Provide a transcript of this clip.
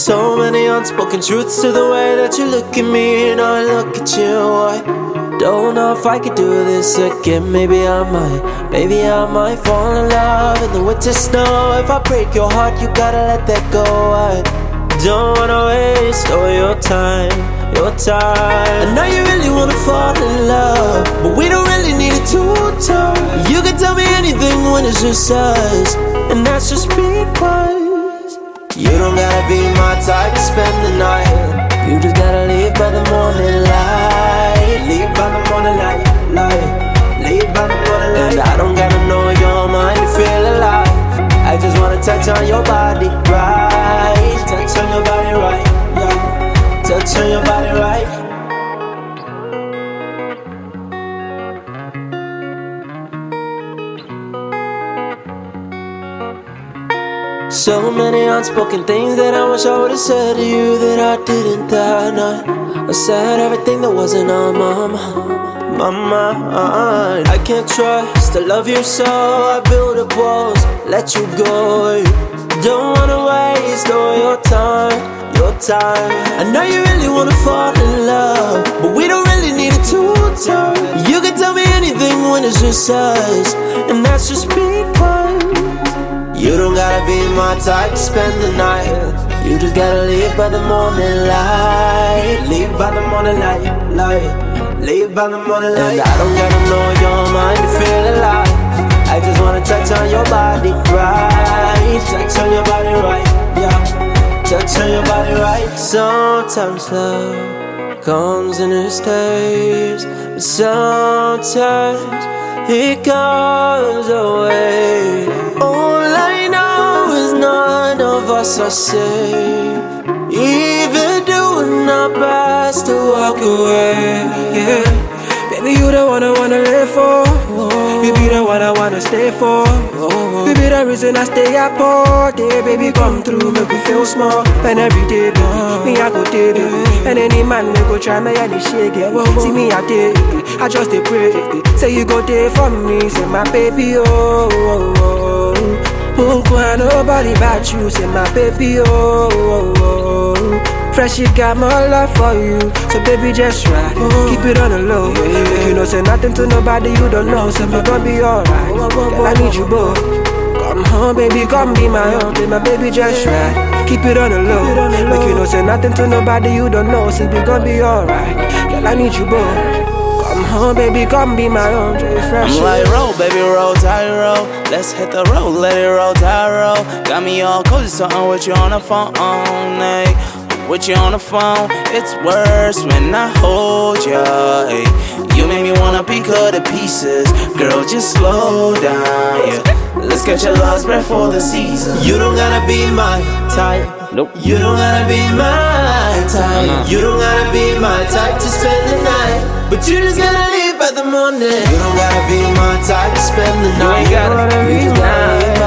So many unspoken truths to the way that you look at me and I look at you. I don't know if I could do this again. Maybe I might fall in love in the winter snow. If I break your heart, you gotta let that go. I don't wanna waste all your time. I know you really wanna fall in love, but we don't really need it too tough. You can tell me anything when it's just us, and that's just because you don't gotta be my type to spend the night. You just gotta leave by the morning light. Leave by the morning light. Leave by the morning light. And I don't gotta know your mind to feel alive. I just wanna touch on your body right. Touch on your body right, yeah. Touch on your body right. So many unspoken things that I wish I would've said to you that I didn't that night. I said everything that wasn't on my mind. I can't trust to love you, so I build up walls, let you go. Don't wanna waste all your time. I know you really wanna fall in love, but we don't really need it too tough. You can tell me anything when it's just us, and that's just because you don't gotta be my type to spend the night. You just gotta leave by the morning light. Leave by the morning light. Leave by the morning light. And I don't gotta know your mind to feel alive. I just wanna touch on your body right. Touch on your body right, yeah. Touch on your body right. Sometimes love comes and it stays, but sometimes it goes away. All I know is none of us are safe, even doing our best to walk away. Yeah, baby, you the one I wanna live for. You be the one I wanna stay for. You be the reason I stay up all day. Baby, come through, make me feel small. And every day, baby, me I go there, baby. And any man we go try me any shake it. See me out there, I just dey pray. Say you go there for me, say my baby, oh. Won't want nobody but you, say my baby, oh. Fresh, you got more love for you, so baby just try. Keep it on the low. Make you know say nothing to nobody you don't know, so we gon' be alright. Girl, I need you both. Come home, baby, come be my own. Say my baby just try. Keep it on the low. Make you know say nothing to nobody you don't know, so we gon' be alright. Girl, I need you both. Come home, baby, come be my own. I'm like, roll, baby, roll, tight roll. Let's hit the road, let it roll, tight roll. Got me all cozy, something with you on the phone, ay. With you on the phone, it's worse when I hold you, ay. You make me wanna pick her to pieces. Girl, just slow down, yeah. Let's get your last breath for the season. You don't gotta be my type. Nope. You don't gotta be my type. You don't gotta be my type to spend the night, but you just gotta leave by the morning. You don't gotta be my type to spend the night. You ain't gotta be mine.